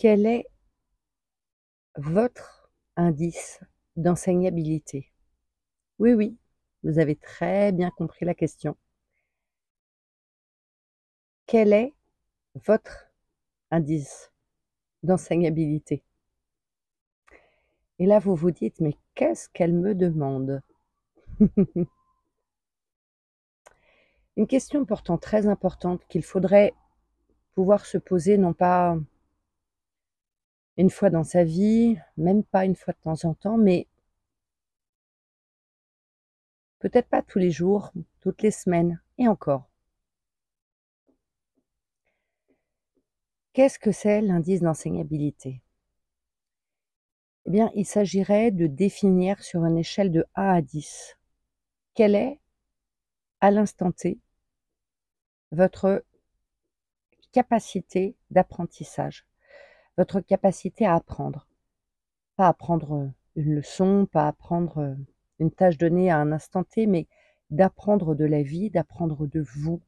Quel est votre indice d'enseignabilité? Oui, oui, vous avez très bien compris la question. Quel est votre indice d'enseignabilité? Et là, vous vous dites: «Mais qu'est-ce qu'elle me demande?» Une question pourtant très importante qu'il faudrait pouvoir se poser non pas une fois dans sa vie, même pas une fois de temps en temps, mais peut-être pas tous les jours, toutes les semaines et encore. Qu'est-ce que c'est l'indice d'enseignabilité? Eh bien, il s'agirait de définir sur une échelle de 1 à 10, quelle est, à l'instant T, votre capacité d'apprentissage, votre capacité à apprendre. Pas apprendre une leçon, pas apprendre une tâche donnée à un instant T, mais d'apprendre de la vie, d'apprendre de vous,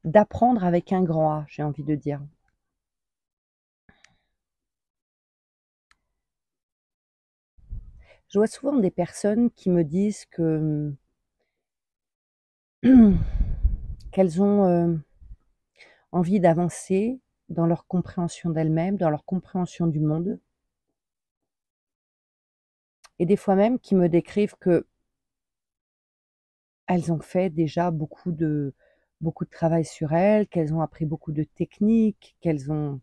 d'apprendre avec un grand A, j'ai envie de dire. Je vois souvent des personnes qui me disent que qu'elles ont envie d'avancer dans leur compréhension d'elles-mêmes, dans leur compréhension du monde, et des fois même qui me décrivent qu'elles ont fait déjà beaucoup de travail sur elles, qu'elles ont appris beaucoup de techniques, qu'elles ont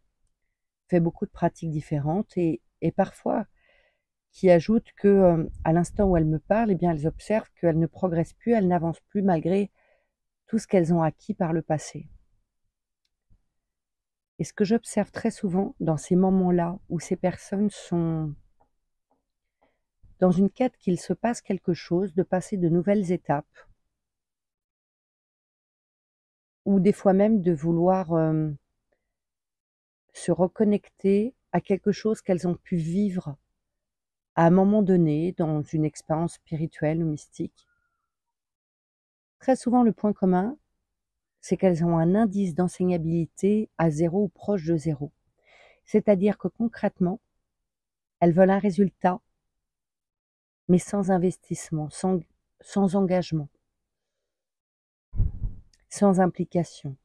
fait beaucoup de pratiques différentes et parfois qui ajoutent que, à l'instant où elles me parlent, eh bien, elles observent qu'elles ne progressent plus, elles n'avancent plus malgré tout ce qu'elles ont acquis par le passé. Et ce que j'observe très souvent dans ces moments-là où ces personnes sont dans une quête qu'il se passe quelque chose, de passer de nouvelles étapes, ou des fois même de vouloir se reconnecter à quelque chose qu'elles ont pu vivre à un moment donné dans une expérience spirituelle ou mystique. Très souvent, le point commun, c'est qu'elles ont un indice d'enseignabilité à 0 ou proche de 0. C'est-à-dire que concrètement, elles veulent un résultat, mais sans investissement, sans engagement, sans implication.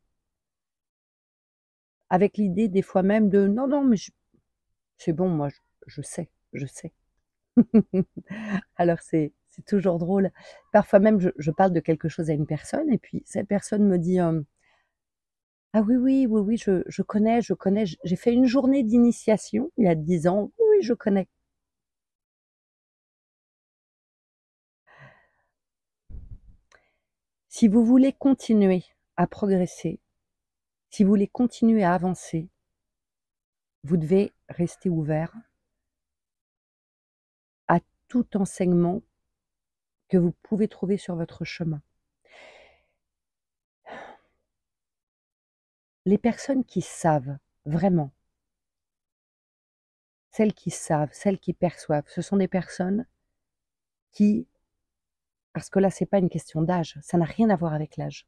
Avec l'idée des fois même de non, non, mais c'est bon, moi je sais, je sais. Alors c'est toujours drôle. Parfois même je parle de quelque chose à une personne et puis cette personne me dit, «Ah oui, oui, oui, oui, je connais, j'ai fait une journée d'initiation il y a 10 ans. Oui, oui, je connais». Si vous voulez continuer à progresser, si vous voulez continuer à avancer, vous devez rester ouvert à tout enseignement que vous pouvez trouver sur votre chemin. Les personnes qui savent vraiment, celles qui savent, celles qui perçoivent, ce sont des personnes qui, parce que là, c'est pas une question d'âge, ça n'a rien à voir avec l'âge.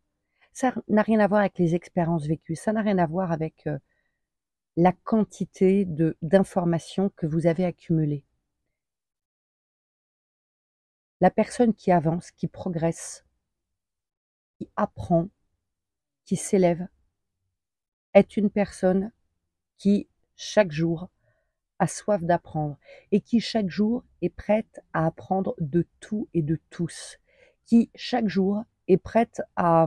Ça n'a rien à voir avec les expériences vécues, ça n'a rien à voir avec la quantité d'informations que vous avez accumulées. La personne qui avance, qui progresse, qui apprend, qui s'élève, est une personne qui, chaque jour, a soif d'apprendre et qui, chaque jour, est prête à apprendre de tout et de tous, qui, chaque jour, est prête à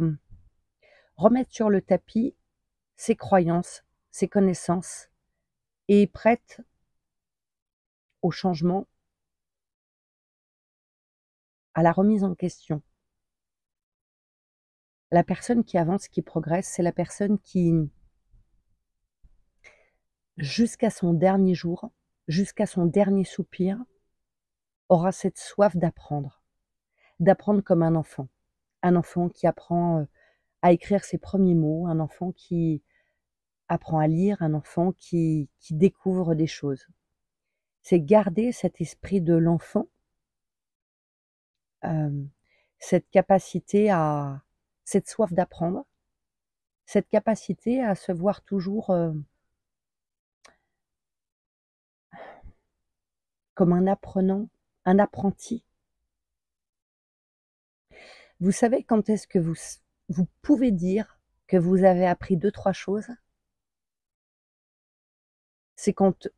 remettre sur le tapis ses croyances, ses connaissances et est prête au changement, à la remise en question. La personne qui avance, qui progresse, c'est la personne qui, jusqu'à son dernier jour, jusqu'à son dernier soupir, aura cette soif d'apprendre comme un enfant qui apprend à écrire ses premiers mots, un enfant qui apprend à lire, un enfant qui découvre des choses. C'est garder cet esprit de l'enfant, hem, cette capacité à cette soif d'apprendre, cette capacité à se voir toujours, comme un apprenant, un apprenti. Vous savez quand est-ce que vous pouvez dire que vous avez appris 2-3 choses? C'est quand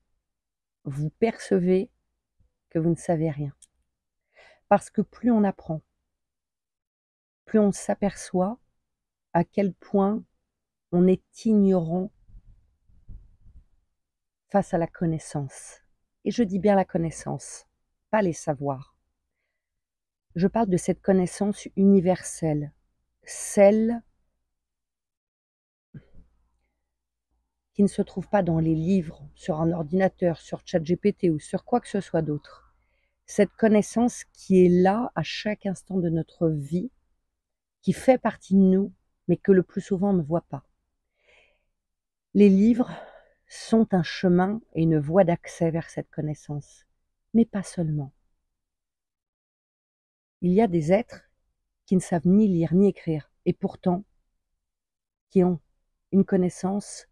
vous percevez que vous ne savez rien. Parce que plus on apprend, plus on s'aperçoit à quel point on est ignorant face à la connaissance. Et je dis bien la connaissance, pas les savoirs. Je parle de cette connaissance universelle, celle qui ne se trouve pas dans les livres, sur un ordinateur, sur ChatGPT ou sur quoi que ce soit d'autre. Cette connaissance qui est là à chaque instant de notre vie, qui fait partie de nous, mais que le plus souvent on ne voit pas. Les livres sont un chemin et une voie d'accès vers cette connaissance, mais pas seulement. Il y a des êtres qui ne savent ni lire ni écrire, et pourtant qui ont une connaissance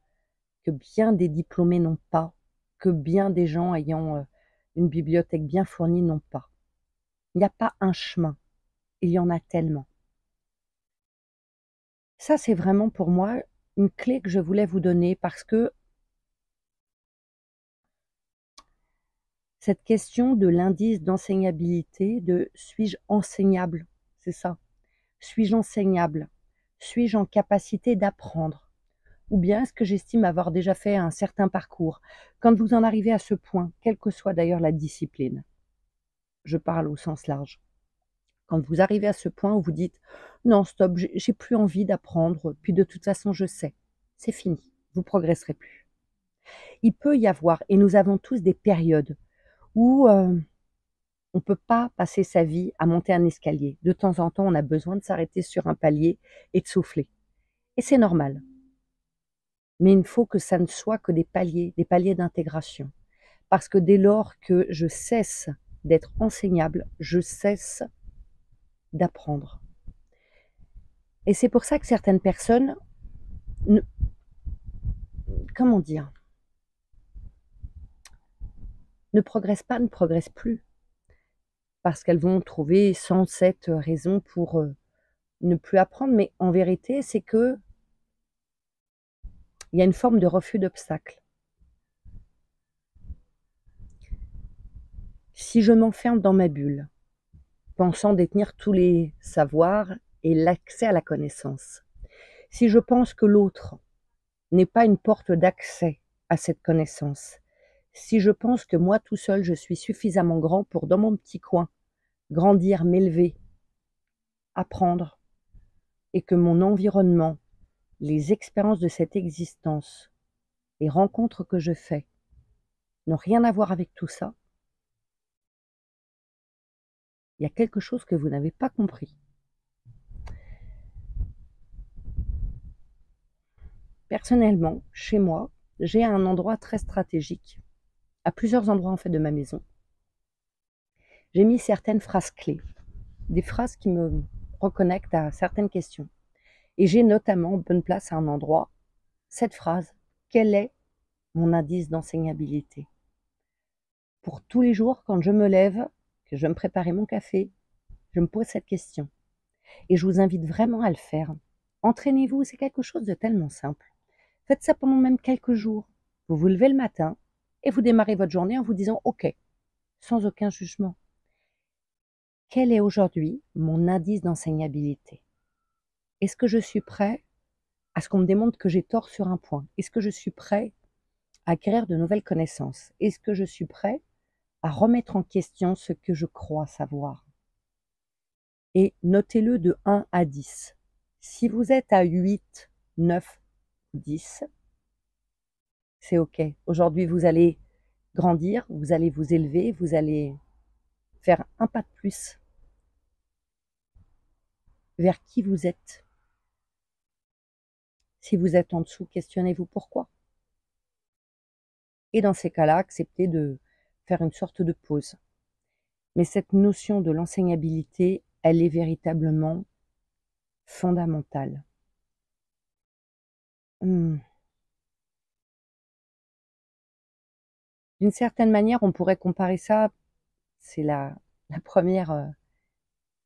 que bien des diplômés n'ont pas, que bien des gens ayant une bibliothèque bien fournie n'ont pas. Il n'y a pas un chemin, il y en a tellement. Ça, c'est vraiment pour moi une clé que je voulais vous donner parce que cette question de l'indice d'enseignabilité, de suis-je enseignable, c'est ça. Suis-je enseignable? Suis-je en capacité d'apprendre? Ou bien est-ce que j'estime avoir déjà fait un certain parcours? Quand vous en arrivez à ce point, quelle que soit d'ailleurs la discipline, je parle au sens large, quand vous arrivez à ce point où vous dites non, stop, j'ai plus envie d'apprendre, puis de toute façon je sais, c'est fini, vous progresserez plus. Il peut y avoir, et nous avons tous des périodes où on ne peut pas passer sa vie à monter un escalier. De temps en temps, on a besoin de s'arrêter sur un palier et de souffler. Et c'est normal. Mais il faut que ça ne soit que des paliers d'intégration. Parce que dès lors que je cesse d'être enseignable, je cesse d'apprendre. Et c'est pour ça que certaines personnes, comment dire, ne progressent pas, ne progressent plus. Parce qu'elles vont trouver 107 raisons pour ne plus apprendre. Mais en vérité, c'est que il y a une forme de refus d'obstacle. Si je m'enferme dans ma bulle, pensant détenir tous les savoirs et l'accès à la connaissance, si je pense que l'autre n'est pas une porte d'accès à cette connaissance, si je pense que moi tout seul je suis suffisamment grand pour, dans mon petit coin, grandir, m'élever, apprendre, et que mon environnement, les expériences de cette existence, les rencontres que je fais, n'ont rien à voir avec tout ça, il y a quelque chose que vous n'avez pas compris. Personnellement, chez moi, j'ai un endroit très stratégique, à plusieurs endroits en fait de ma maison. J'ai mis certaines phrases clés, des phrases qui me reconnectent à certaines questions. Et j'ai notamment, bonne place à un endroit, cette phrase: quel est mon indice d'enseignabilité? Pour tous les jours, quand je me lève, que je vais me préparer mon café, je me pose cette question. Et je vous invite vraiment à le faire. Entraînez-vous, c'est quelque chose de tellement simple. Faites ça pendant même quelques jours. Vous vous levez le matin et vous démarrez votre journée en vous disant OK, sans aucun jugement. Quel est aujourd'hui mon indice d'enseignabilité? Est-ce que je suis prêt à ce qu'on me démontre que j'ai tort sur un point? Est-ce que je suis prêt à acquérir de nouvelles connaissances? Est-ce que je suis prêt à remettre en question ce que je crois savoir? Et notez-le de 1 à 10. Si vous êtes à 8, 9 ou 10, c'est OK. Aujourd'hui, vous allez grandir, vous allez vous élever, vous allez faire un pas de plus vers qui vous êtes. Si vous êtes en dessous, questionnez-vous pourquoi. Et dans ces cas-là, acceptez de faire une sorte de pause. Mais cette notion de l'enseignabilité, elle est véritablement fondamentale. D'une D'une certaine manière, on pourrait comparer ça, c'est la première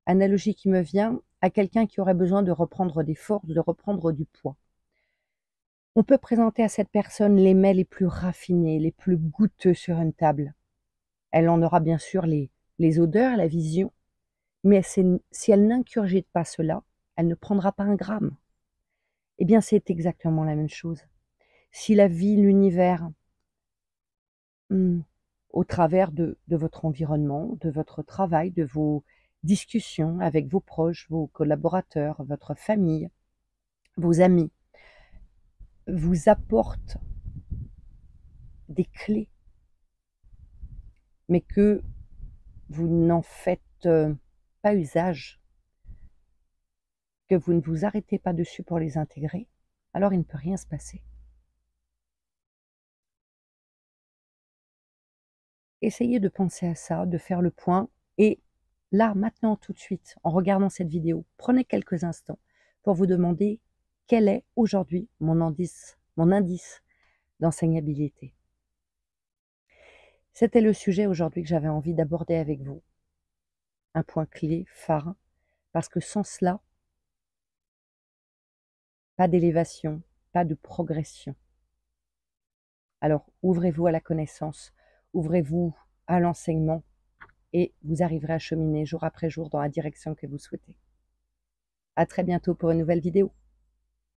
analogie qui me vient, à quelqu'un qui aurait besoin de reprendre des forces, de reprendre du poids. On peut présenter à cette personne les mets les plus raffinés, les plus goûteux sur une table. Elle en aura bien sûr les odeurs, la vision, mais si elle n'ingurgite pas cela, elle ne prendra pas un gramme. Eh bien, c'est exactement la même chose. Si la vie, l'univers, au travers de votre environnement, de votre travail, de vos discussions avec vos proches, vos collaborateurs, votre famille, vos amis, vous apporte des clés, mais que vous n'en faites pas usage, que vous ne vous arrêtez pas dessus pour les intégrer, alors il ne peut rien se passer. Essayez de penser à ça, de faire le point et là, maintenant, tout de suite, en regardant cette vidéo, prenez quelques instants pour vous demander quel est aujourd'hui mon indice d'enseignabilité. C'était le sujet aujourd'hui que j'avais envie d'aborder avec vous. Un point clé, phare, parce que sans cela, pas d'élévation, pas de progression. Alors, ouvrez-vous à la connaissance, ouvrez-vous à l'enseignement et vous arriverez à cheminer jour après jour dans la direction que vous souhaitez. À très bientôt pour une nouvelle vidéo.